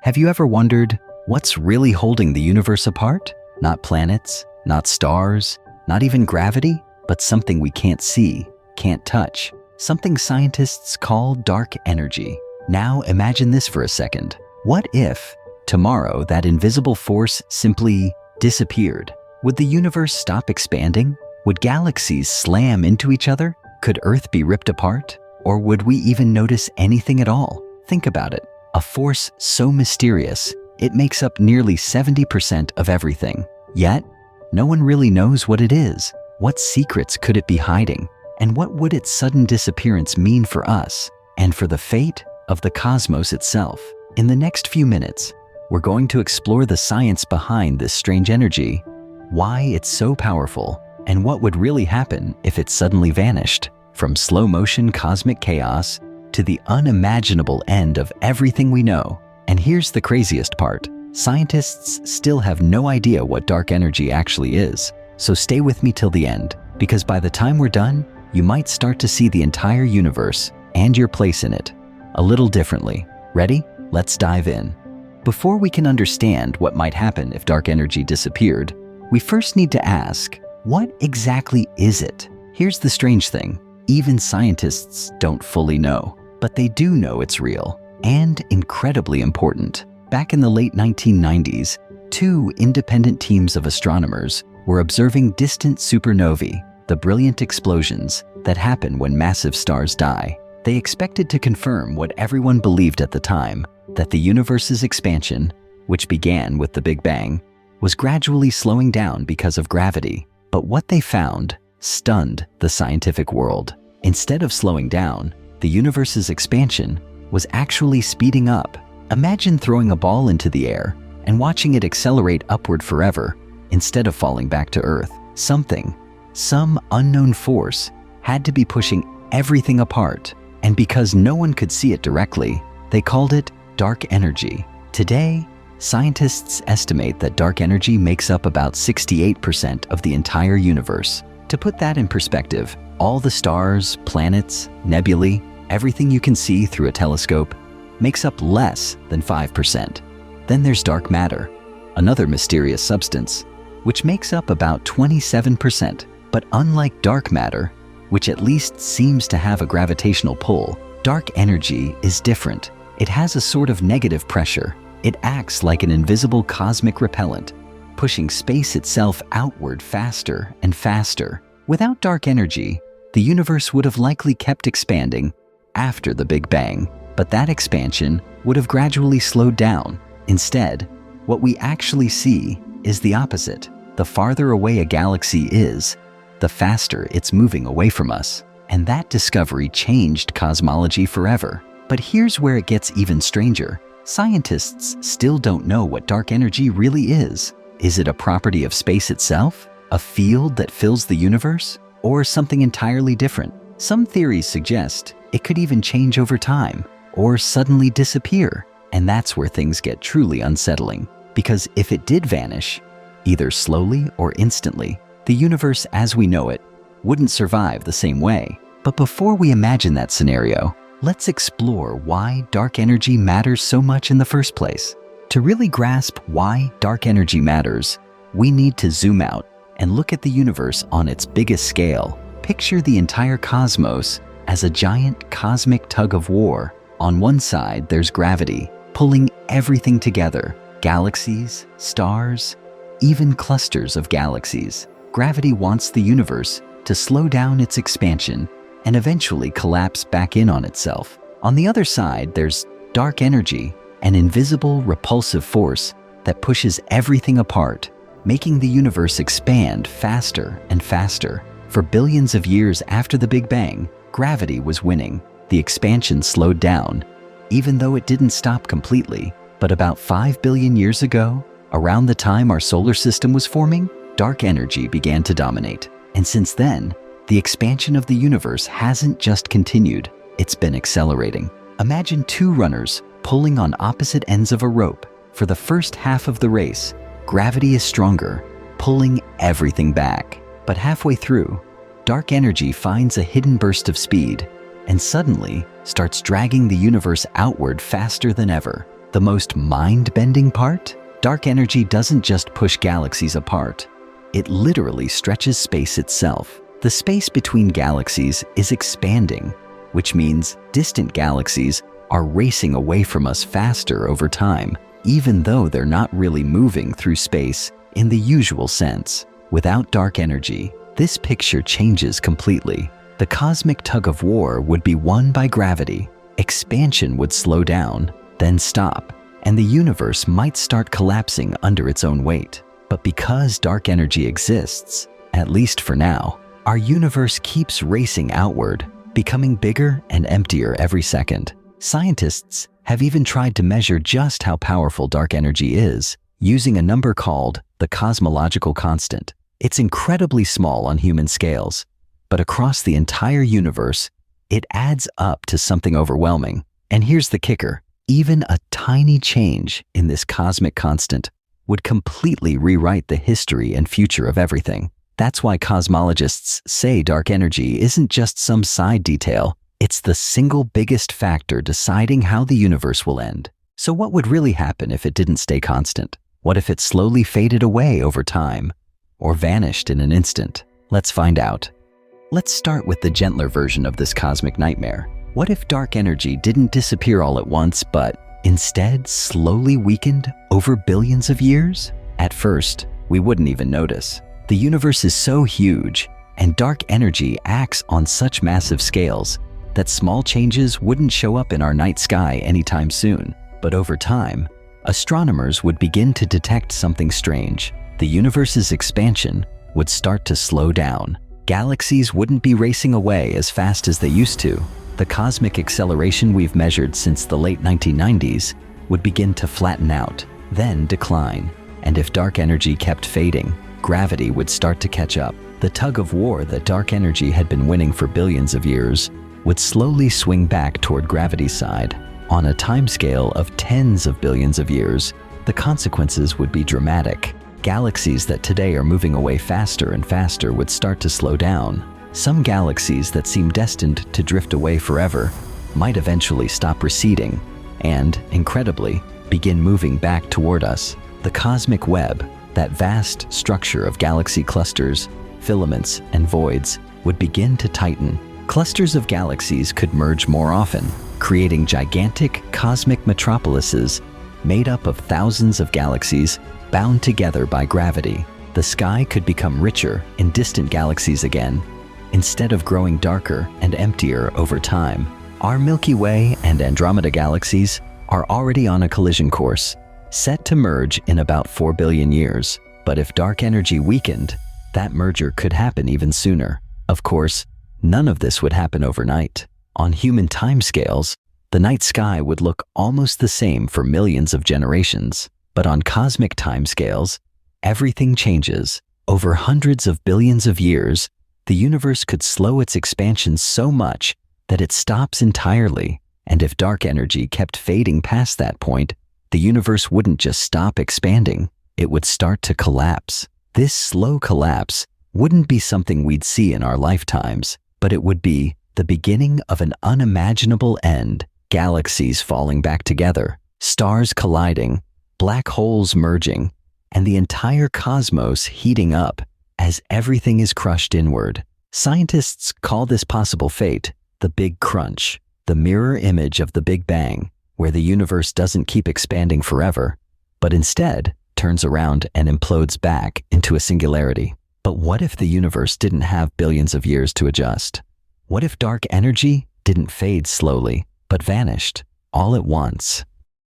Have you ever wondered what's really holding the universe apart? Not planets, not stars, not even gravity, but something we can't see, can't touch. Something scientists call dark energy. Now imagine this for a second. What if tomorrow that invisible force simply disappeared? Would the universe stop expanding? Would galaxies slam into each other? Could Earth be ripped apart? Or would we even notice anything at all? Think about it. A force so mysterious, it makes up nearly 70% of everything. Yet, no one really knows what it is. What secrets could it be hiding? And what would its sudden disappearance mean for us and for the fate of the cosmos itself? In the next few minutes, we're going to explore the science behind this strange energy, why it's so powerful, and what would really happen if it suddenly vanished. From slow-motion cosmic chaos to the unimaginable end of everything we know. And here's the craziest part. Scientists still have no idea what dark energy actually is. So stay with me till the end, because by the time we're done, you might start to see the entire universe and your place in it a little differently. Ready? Let's dive in. Before we can understand what might happen if dark energy disappeared, we first need to ask, what exactly is it? Here's the strange thing. Even scientists don't fully know, but they do know it's real and incredibly important. Back in the late 1990s, two independent teams of astronomers were observing distant supernovae, the brilliant explosions that happen when massive stars die. They expected to confirm what everyone believed at the time, that the universe's expansion, which began with the Big Bang, was gradually slowing down because of gravity. But what they found stunned the scientific world. Instead of slowing down, the universe's expansion was actually speeding up. Imagine throwing a ball into the air and watching it accelerate upward forever instead of falling back to Earth. Some unknown force had to be pushing everything apart, and because no one could see it directly, they called it dark energy. Today, scientists estimate that dark energy makes up about 68% of the entire universe. To put that in perspective, all the stars, planets, nebulae, everything you can see through a telescope makes up less than 5%. Then there's dark matter, another mysterious substance, which makes up about 27%. But unlike dark matter, which at least seems to have a gravitational pull, dark energy is different. It has a sort of negative pressure. It acts like an invisible cosmic repellent, pushing space itself outward faster and faster. Without dark energy, the universe would have likely kept expanding after the Big Bang, but that expansion would have gradually slowed down. Instead, what we actually see is the opposite. The farther away a galaxy is, the faster it's moving away from us. And that discovery changed cosmology forever. But here's where it gets even stranger. Scientists still don't know what dark energy really is. Is it a property of space itself? A field that fills the universe? Or something entirely different? Some theories suggest it could even change over time, or suddenly disappear. And that's where things get truly unsettling. Because if it did vanish, either slowly or instantly, the universe as we know it wouldn't survive the same way. But before we imagine that scenario, let's explore why dark energy matters so much in the first place. To really grasp why dark energy matters, we need to zoom out and look at the universe on its biggest scale. Picture the entire cosmos as a giant cosmic tug of war. On one side, there's gravity, pulling everything together. Galaxies, stars, even clusters of galaxies. Gravity wants the universe to slow down its expansion and eventually collapse back in on itself. On the other side, there's dark energy, an invisible, repulsive force that pushes everything apart, making the universe expand faster and faster. For billions of years after the Big Bang, gravity was winning. The expansion slowed down, even though it didn't stop completely. But about 5 billion years ago, around the time our solar system was forming, dark energy began to dominate. And since then, the expansion of the universe hasn't just continued, it's been accelerating. Imagine two runners pulling on opposite ends of a rope. For the first half of the race, gravity is stronger, pulling everything back. But halfway through, dark energy finds a hidden burst of speed and suddenly starts dragging the universe outward faster than ever. the most mind-bending part? Dark energy doesn't just push galaxies apart. It literally stretches space itself. The space between galaxies is expanding, which means distant galaxies are racing away from us faster over time, even though they're not really moving through space in the usual sense. Without dark energy, this picture changes completely. The cosmic tug-of-war would be won by gravity. Expansion would slow down, then stop, and the universe might start collapsing under its own weight. But because dark energy exists, at least for now, our universe keeps racing outward, becoming bigger and emptier every second. Scientists have even tried to measure just how powerful dark energy is, using a number called the cosmological constant. It's incredibly small on human scales, but across the entire universe, it adds up to something overwhelming. And here's the kicker. Even a tiny change in this cosmic constant would completely rewrite the history and future of everything. That's why cosmologists say dark energy isn't just some side detail, it's the single biggest factor deciding how the universe will end. So what would really happen if it didn't stay constant? What if it slowly faded away over time, or vanished in an instant? Let's find out. Let's start with the gentler version of this cosmic nightmare. What if dark energy didn't disappear all at once, but instead slowly weakened over billions of years? At first, we wouldn't even notice. The universe is so huge, and dark energy acts on such massive scales that small changes wouldn't show up in our night sky anytime soon. But over time, astronomers would begin to detect something strange. The universe's expansion would start to slow down. Galaxies wouldn't be racing away as fast as they used to. The cosmic acceleration we've measured since the late 1990s would begin to flatten out, then decline. And if dark energy kept fading, gravity would start to catch up. The tug-of-war that dark energy had been winning for billions of years would slowly swing back toward gravity's side. On a timescale of tens of billions of years, the consequences would be dramatic. Galaxies that today are moving away faster and faster would start to slow down. Some galaxies that seem destined to drift away forever might eventually stop receding and, incredibly, begin moving back toward us. The cosmic web, that vast structure of galaxy clusters, filaments, and voids, would begin to tighten. Clusters of galaxies could merge more often, creating gigantic cosmic metropolises made up of thousands of galaxies bound together by gravity. The sky could become richer in distant galaxies again, instead of growing darker and emptier over time. Our Milky Way and Andromeda galaxies are already on a collision course, set to merge in about 4 billion years. But if dark energy weakened, that merger could happen even sooner. Of course, none of this would happen overnight. On human timescales, the night sky would look almost the same for millions of generations. But on cosmic timescales, everything changes. Over hundreds of billions of years, the universe could slow its expansion so much that it stops entirely. And if dark energy kept fading past that point, the universe wouldn't just stop expanding, it would start to collapse. This slow collapse wouldn't be something we'd see in our lifetimes, but it would be the beginning of an unimaginable end. Galaxies falling back together, stars colliding, black holes merging, and the entire cosmos heating up as everything is crushed inward. Scientists call this possible fate the Big Crunch, the mirror image of the Big Bang, where the universe doesn't keep expanding forever, but instead turns around and implodes back into a singularity. But what if the universe didn't have billions of years to adjust? What if dark energy didn't fade slowly, but vanished all at once?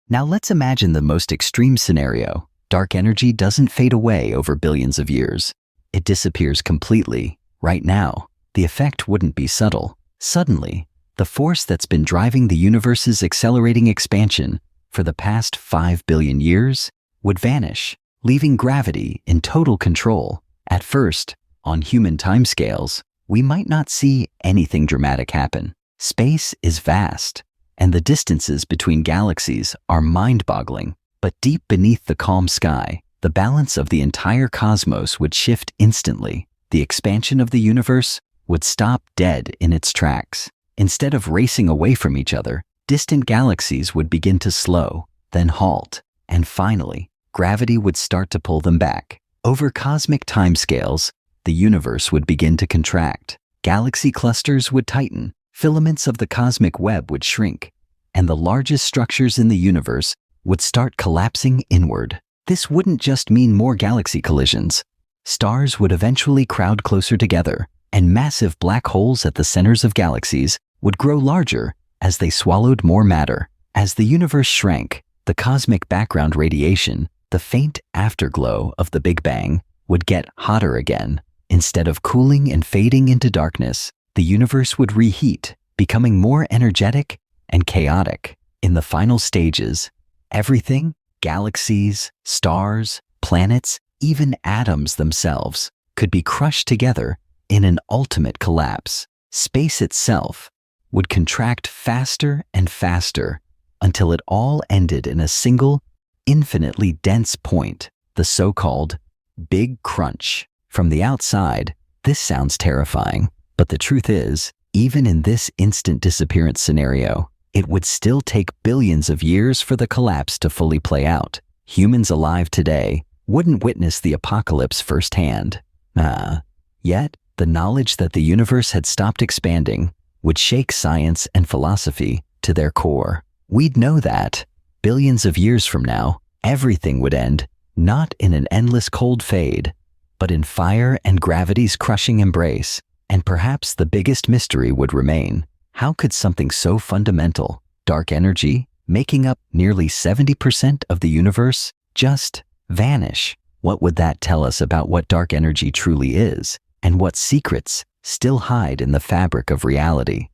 Now let's imagine the most extreme scenario. Dark energy doesn't fade away over billions of years. It disappears completely, right now. The effect wouldn't be subtle. Suddenly, the force that's been driving the universe's accelerating expansion for the past 5 billion years would vanish, leaving gravity in total control. At first, on human timescales, we might not see anything dramatic happen. Space is vast, and the distances between galaxies are mind-boggling. But deep beneath the calm sky, the balance of the entire cosmos would shift instantly. The expansion of the universe would stop dead in its tracks. Instead of racing away from each other, distant galaxies would begin to slow, then halt, and finally, gravity would start to pull them back. Over cosmic timescales, the universe would begin to contract. Galaxy clusters would tighten, filaments of the cosmic web would shrink, and the largest structures in the universe would start collapsing inward. This wouldn't just mean more galaxy collisions. Stars would eventually crowd closer together, and massive black holes at the centers of galaxies would grow larger as they swallowed more matter. As the universe shrank, the cosmic background radiation, the faint afterglow of the Big Bang, would get hotter again. Instead of cooling and fading into darkness, the universe would reheat, becoming more energetic and chaotic. In the final stages, everything, galaxies, stars, planets, even atoms themselves, could be crushed together in an ultimate collapse. Space itself would contract faster and faster until it all ended in a single, infinitely dense point, the so-called Big Crunch. From the outside, this sounds terrifying, but the truth is, even in this instant disappearance scenario, it would still take billions of years for the collapse to fully play out. Humans alive today wouldn't witness the apocalypse firsthand. Yet, the knowledge that the universe had stopped expanding would shake science and philosophy to their core. We'd know that, billions of years from now, everything would end, not in an endless cold fade, but in fire and gravity's crushing embrace. And perhaps the biggest mystery would remain: how could something so fundamental, dark energy, making up nearly 70% of the universe, just vanish? What would that tell us about what dark energy truly is, and what secrets still hide in the fabric of reality?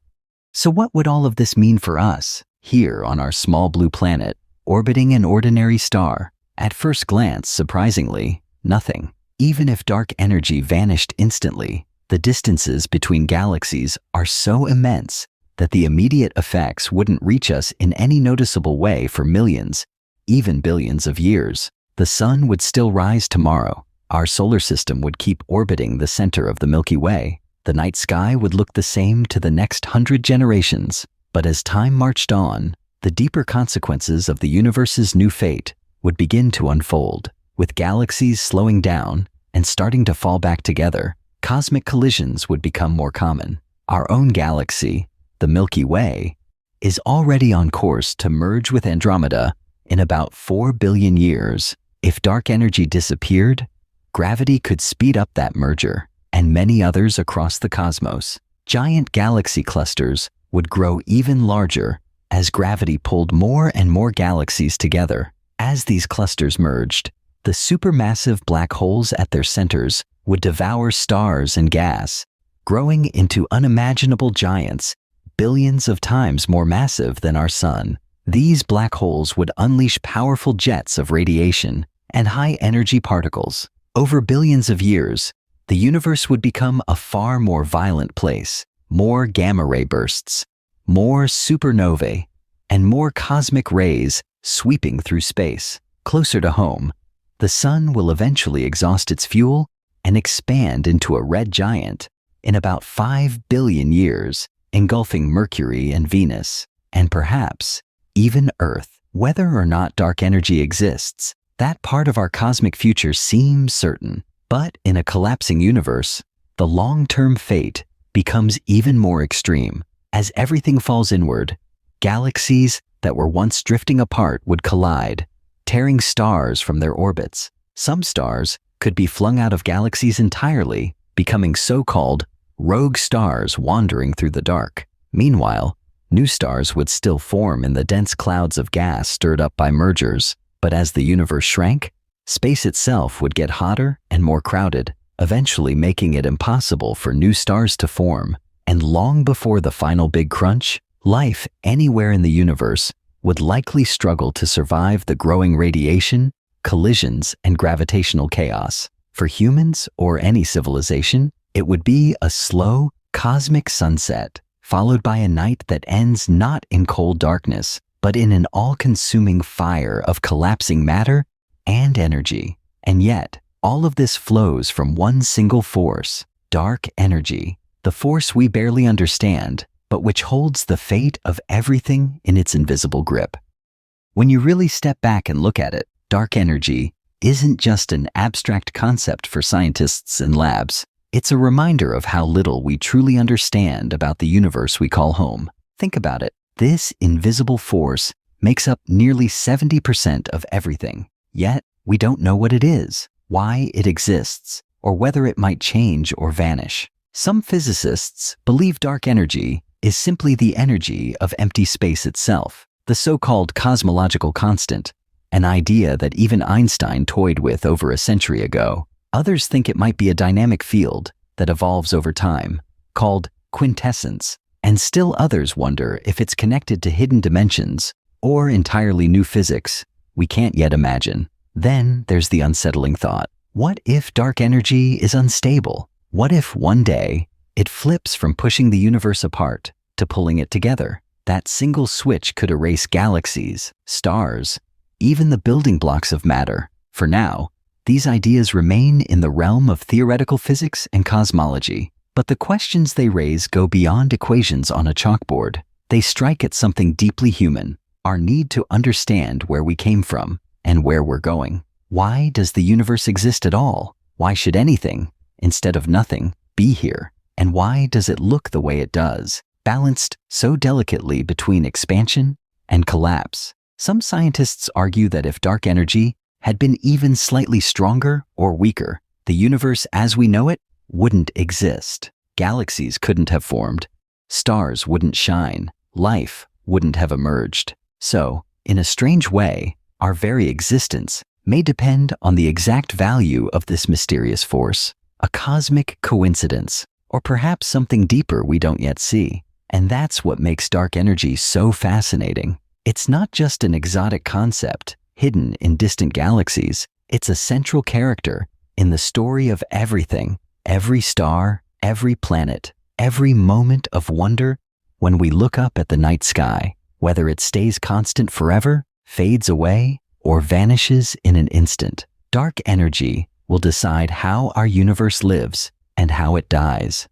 So what would all of this mean for us, here on our small blue planet, orbiting an ordinary star? At first glance, surprisingly, nothing. Even if dark energy vanished instantly, the distances between galaxies are so immense that the immediate effects wouldn't reach us in any noticeable way for millions, even billions of years. The sun would still rise tomorrow. Our solar system would keep orbiting the center of the Milky Way. The night sky would look the same to the next 100 generations. But as time marched on, the deeper consequences of the universe's new fate would begin to unfold. With galaxies slowing down and starting to fall back together, cosmic collisions would become more common. Our own galaxy, the Milky Way, is already on course to merge with Andromeda in about 4 billion years. If dark energy disappeared, gravity could speed up that merger, and many others across the cosmos. Giant galaxy clusters would grow even larger as gravity pulled more and more galaxies together. As these clusters merged, the supermassive black holes at their centers would devour stars and gas, growing into unimaginable giants, billions of times more massive than our sun. These black holes would unleash powerful jets of radiation and high-energy particles. Over billions of years, the universe would become a far more violent place. More gamma-ray bursts, more supernovae, and more cosmic rays sweeping through space. Closer to home, the sun will eventually exhaust its fuel and expand into a red giant in about 5 billion years, engulfing Mercury and Venus, and perhaps even Earth. Whether or not dark energy exists, that part of our cosmic future seems certain. But in a collapsing universe, the long-term fate becomes even more extreme. As everything falls inward, galaxies that were once drifting apart would collide, tearing stars from their orbits. Some stars could be flung out of galaxies entirely, becoming so-called rogue stars wandering through the dark. Meanwhile, new stars would still form in the dense clouds of gas stirred up by mergers. But as the universe shrank, space itself would get hotter and more crowded, eventually making it impossible for new stars to form. And long before the final Big Crunch, life anywhere in the universe would likely struggle to survive the growing radiation, collisions, and gravitational chaos. For humans or any civilization, it would be a slow, cosmic sunset, followed by a night that ends not in cold darkness, but in an all-consuming fire of collapsing matter and energy. And yet, all of this flows from one single force: dark energy, the force we barely understand, but which holds the fate of everything in its invisible grip. When you really step back and look at it, dark energy isn't just an abstract concept for scientists in labs. It's a reminder of how little we truly understand about the universe we call home. Think about it. This invisible force makes up nearly 70% of everything. Yet, we don't know what it is, why it exists, or whether it might change or vanish. Some physicists believe dark energy is simply the energy of empty space itself, the so-called cosmological constant, an idea that even Einstein toyed with over a century ago. Others think it might be a dynamic field that evolves over time, called quintessence, and still others wonder if it's connected to hidden dimensions or entirely new physics we can't yet imagine. Then there's the unsettling thought. What if dark energy is unstable? What if one day it flips from pushing the universe apart to pulling it together? That single switch could erase galaxies, stars, even the building blocks of matter. For now, these ideas remain in the realm of theoretical physics and cosmology. But the questions they raise go beyond equations on a chalkboard. They strike at something deeply human, our need to understand where we came from and where we're going. Why does the universe exist at all? Why should anything, instead of nothing, be here? And why does it look the way it does, balanced so delicately between expansion and collapse? Some scientists argue that if dark energy had been even slightly stronger or weaker, the universe as we know it wouldn't exist. Galaxies couldn't have formed, stars wouldn't shine, life wouldn't have emerged. So, in a strange way, our very existence may depend on the exact value of this mysterious force, a cosmic coincidence, or perhaps something deeper we don't yet see. And that's what makes dark energy so fascinating. It's not just an exotic concept hidden in distant galaxies. It's a central character in the story of everything, every star, every planet, every moment of wonder. When we look up at the night sky, whether it stays constant forever, fades away, or vanishes in an instant, dark energy will decide how our universe lives and how it dies.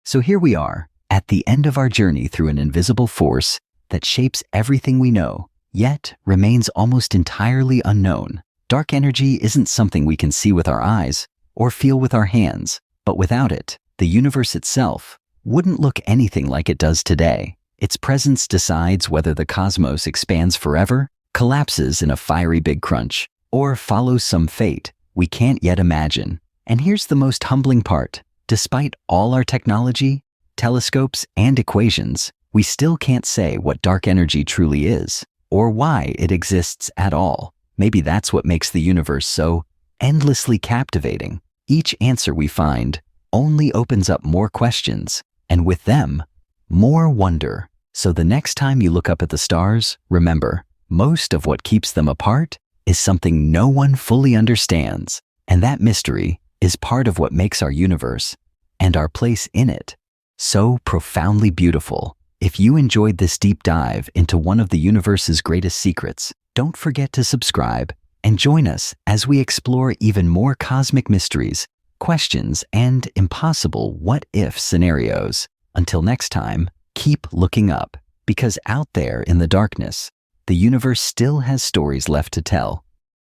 So here we are, at the end of our journey through an invisible force that shapes everything we know, yet remains almost entirely unknown. Dark energy isn't something we can see with our eyes or feel with our hands, but without it, the universe itself wouldn't look anything like it does today. Its presence decides whether the cosmos expands forever, collapses in a fiery big crunch, or follows some fate we can't yet imagine. And here's the most humbling part. Despite all our technology, telescopes, and equations, we still can't say what dark energy truly is, or why it exists at all. Maybe that's what makes the universe so endlessly captivating. Each answer we find only opens up more questions, and with them, more wonder. So the next time you look up at the stars, remember, most of what keeps them apart is something no one fully understands, and that mystery is part of what makes our universe and our place in it so profoundly beautiful. If you enjoyed this deep dive into one of the universe's greatest secrets, don't forget to subscribe and join us as we explore even more cosmic mysteries, questions, and impossible what-if scenarios. Until next time, keep looking up, because out there in the darkness, the universe still has stories left to tell.